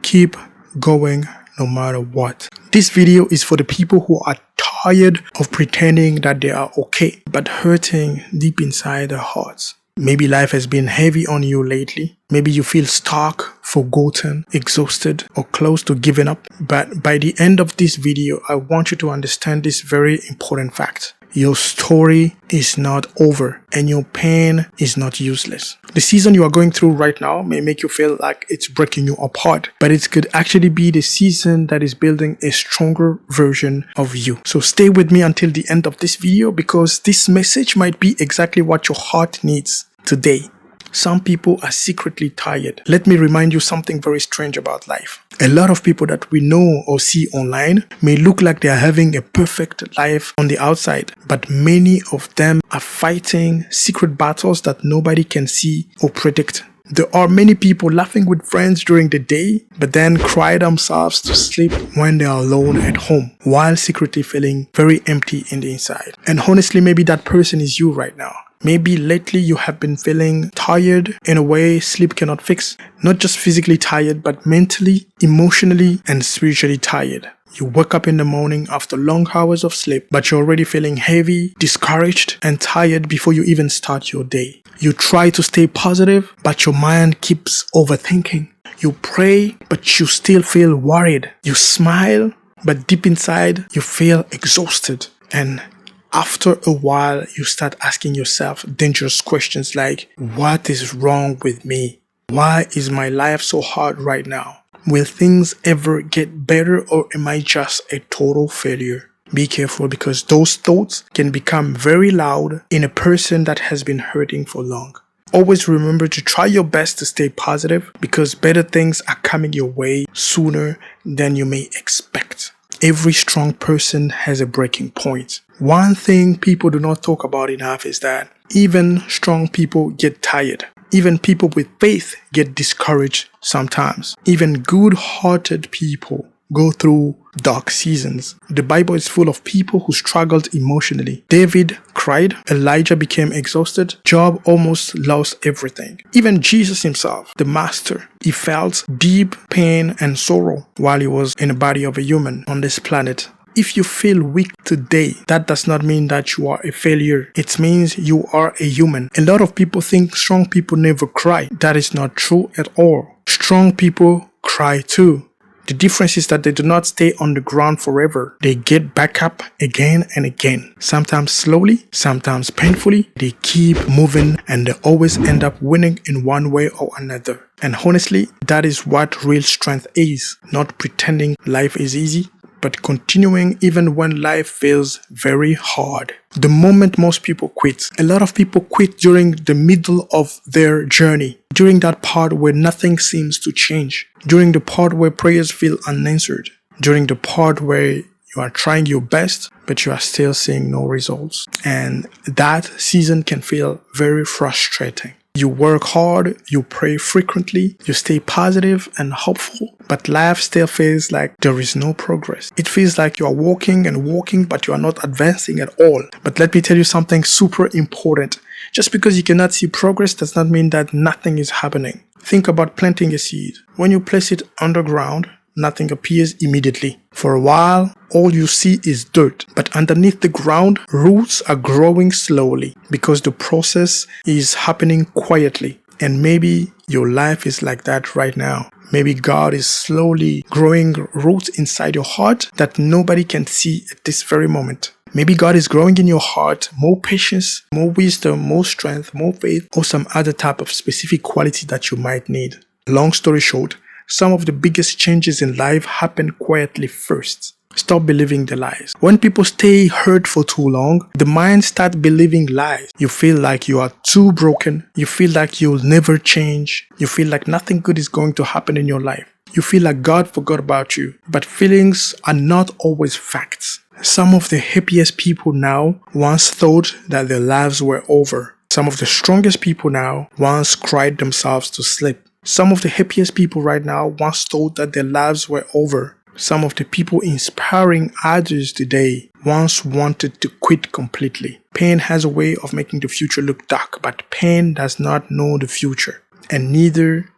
Keep going no matter what. This video is for the people who are tired of pretending that they are okay, but hurting deep inside their hearts. Maybe life has been heavy on you lately. Maybe you feel stuck, forgotten, exhausted, or close to giving up. But by the end of this video, I want you to understand this very important fact. Your story is not over and your pain is not useless. The season you are going through right now may make you feel like it's breaking you apart, but it could actually be the season that is building a stronger version of you. So stay with me until the end of this video, because this message might be exactly what your heart needs today. Some people are secretly tired. Let me remind you something very strange about life. A lot of people that we know or see online may look like they are having a perfect life on the outside, but many of them are fighting secret battles that nobody can see or predict. There are many people laughing with friends during the day, but then cry themselves to sleep when they are alone at home, while secretly feeling very empty in the inside. And honestly, maybe that person is you right now. Maybe lately you have been feeling tired in a way sleep cannot fix. Not just physically tired, but mentally, emotionally, and spiritually tired. You wake up in the morning after long hours of sleep, but you're already feeling heavy, discouraged, and tired before you even start your day. You try to stay positive, but your mind keeps overthinking. You pray, but you still feel worried. You smile, but deep inside, you feel exhausted. And after a while, you start asking yourself dangerous questions like, what is wrong with me? Why is my life so hard right now? Will things ever get better, or am I just a total failure? Be careful, because those thoughts can become very loud in a person that has been hurting for long. Always remember to try your best to stay positive, because better things are coming your way sooner than you may expect. Every strong person has a breaking point. One thing people do not talk about enough is that even strong people get tired. Even people with faith get discouraged sometimes. Even good-hearted people go through dark seasons. The Bible is full of people who struggled emotionally. David cried, Elijah became exhausted, Job almost lost everything. Even Jesus himself, the master, he felt deep pain and sorrow while he was in the body of a human on this planet. If you feel weak today, that does not mean that you are a failure. It means you are a human. A lot of people think strong people never cry. That is not true at all. Strong people cry too. The difference is that they do not stay on the ground forever. They get back up again and again. Sometimes slowly, sometimes painfully. They keep moving, and they always end up winning in one way or another. And honestly, that is what real strength is. Not pretending life is easy, but continuing even when life feels very hard. The moment most people quit, a lot of people quit during the middle of their journey, during that part where nothing seems to change, during the part where prayers feel unanswered, during the part where you are trying your best, but you are still seeing no results. And that season can feel very frustrating. You work hard, you pray frequently, you stay positive and hopeful, but life still feels like there is no progress. It feels like you are walking and walking, but you are not advancing at all. But let me tell you something super important. Just because you cannot see progress does not mean that nothing is happening. Think about planting a seed. When you place it underground, nothing appears immediately. For a while, all you see is dirt, but underneath the ground, roots are growing slowly because the process is happening quietly. And maybe your life is like that right now. Maybe God is slowly growing roots inside your heart that nobody can see at this very moment. Maybe God is growing in your heart more patience, more wisdom, more strength, more faith, or some other type of specific quality that you might need. Long story short, some of the biggest changes in life happen quietly first. Stop believing the lies. When people stay hurt for too long, the mind starts believing lies. You feel like you are too broken. You feel like you'll never change. You feel like nothing good is going to happen in your life. You feel like God forgot about you. But feelings are not always facts. Some of the happiest people now once thought that their lives were over. Some of the strongest people now once cried themselves to sleep. Some of the happiest people right now once thought that their lives were over. Some of the people inspiring others today once wanted to quit completely. Pain has a way of making the future look dark, but pain does not know the future, and neither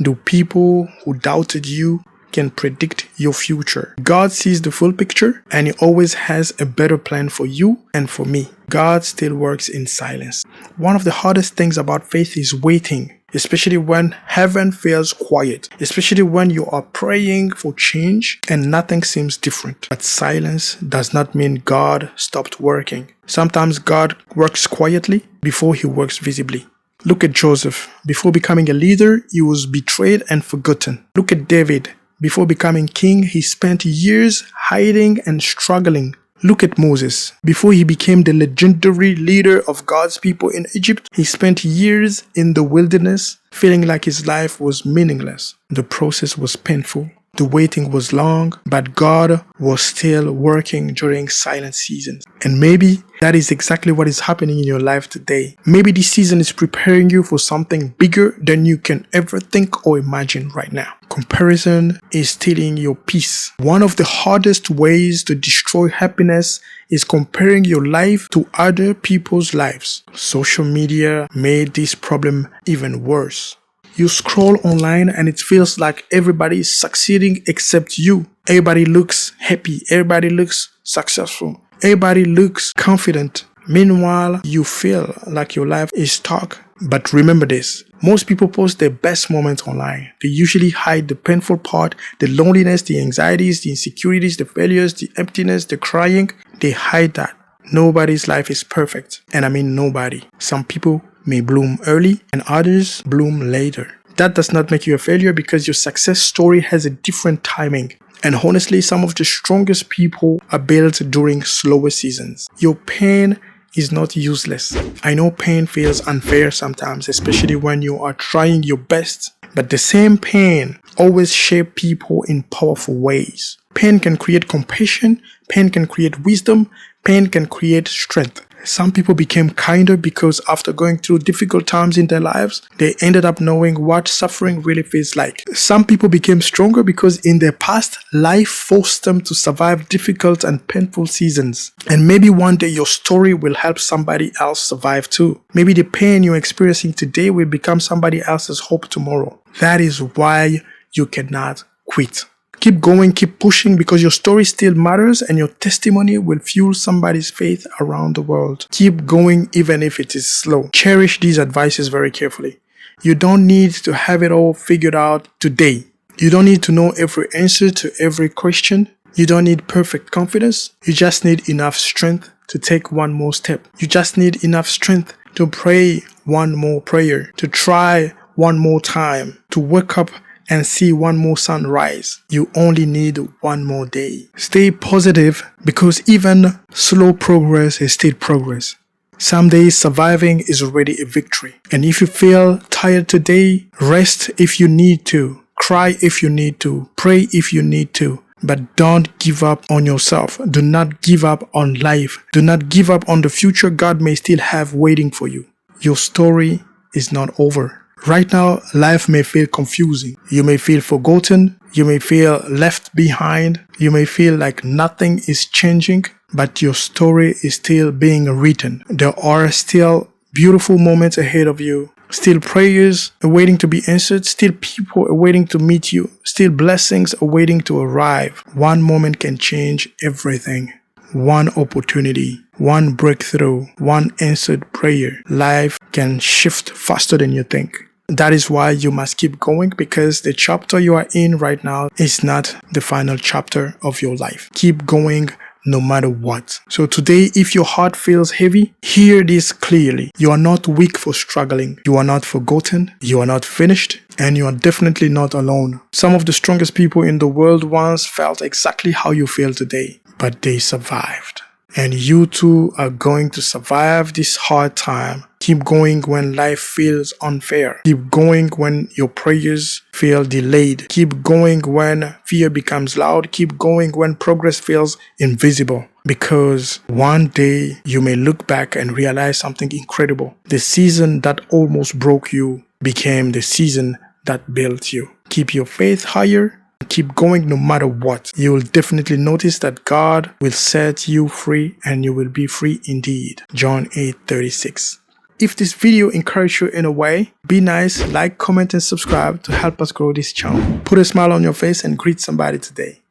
do people who doubted you can predict your future. God sees the full picture and He always has a better plan for you and for me. God still works in silence. One of the hardest things about faith is waiting, especially when heaven feels quiet, especially when you are praying for change and nothing seems different. But silence does not mean God stopped working. Sometimes God works quietly before He works visibly. Look at Joseph. Before becoming a leader, he was betrayed and forgotten. Look at David. Before becoming king, he spent years hiding and struggling. Look at Moses. Before he became the legendary leader of God's people in Egypt, he spent years in the wilderness, feeling like his life was meaningless. The process was painful. The waiting was long, but God was still working during silent seasons. And maybe that is exactly what is happening in your life today. Maybe this season is preparing you for something bigger than you can ever think or imagine right now. Comparison is stealing your peace. One of the hardest ways to destroy happiness is comparing your life to other people's lives. Social media made this problem even worse. You scroll online and it feels like everybody is succeeding except you. Everybody looks happy. Everybody looks successful. Everybody looks confident. Meanwhile, you feel like your life is stuck. But remember this. Most people post their best moments online. They usually hide the painful part, the loneliness, the anxieties, the insecurities, the failures, the emptiness, the crying. They hide that. Nobody's life is perfect. And I mean nobody. Some people may bloom early and others bloom later. That does not make you a failure because your success story has a different timing. And honestly, some of the strongest people are built during slower seasons. Your pain is not useless. I know pain feels unfair sometimes, especially when you are trying your best. But the same pain always shapes people in powerful ways. Pain can create compassion, pain can create wisdom, pain can create strength. Some people became kinder because after going through difficult times in their lives, they ended up knowing what suffering really feels like. Some people became stronger because in their past, life forced them to survive difficult and painful seasons. And maybe one day your story will help somebody else survive too. Maybe the pain you're experiencing today will become somebody else's hope tomorrow. That is why you cannot quit. Keep going, keep pushing because your story still matters and your testimony will fuel somebody's faith around the world. Keep going even if it is slow. Cherish these advices very carefully. You don't need to have it all figured out today. You don't need to know every answer to every question. You don't need perfect confidence. You just need enough strength to take one more step. You just need enough strength to pray one more prayer, to try one more time, to wake up and see one more sunrise. You only need one more day. Stay positive because even slow progress is still progress. Some days surviving is already a victory. And if you feel tired today, rest if you need to, cry if you need to, pray if you need to. But don't give up on yourself. Do not give up on life. Do not give up on the future God may still have waiting for you. Your story is not over. Right now, life may feel confusing. You may feel forgotten. You may feel left behind. You may feel like nothing is changing, but your story is still being written. There are still beautiful moments ahead of you. Still prayers awaiting to be answered. Still people awaiting to meet you. Still blessings awaiting to arrive. One moment can change everything. One opportunity, one breakthrough, one answered prayer. Life can shift faster than you think. That is why you must keep going because the chapter you are in right now is not the final chapter of your life. Keep going no matter what. So today, if your heart feels heavy, hear this clearly. You are not weak for struggling. You are not forgotten. You are not finished. And you are definitely not alone. Some of the strongest people in the world once felt exactly how you feel today, but they survived. And you too are going to survive this hard time. Keep going when life feels unfair. Keep going when your prayers feel delayed. Keep going when fear becomes loud. Keep going when progress feels invisible. Because one day you may look back and realize something incredible. The season that almost broke you became the season that built you. Keep your faith higher. Keep going no matter what. You will definitely notice that God will set you free and you will be free indeed. John 8:36. If this video encouraged you in a way, be nice, like, comment, and subscribe to help us grow this channel. Put a smile on your face and greet somebody today.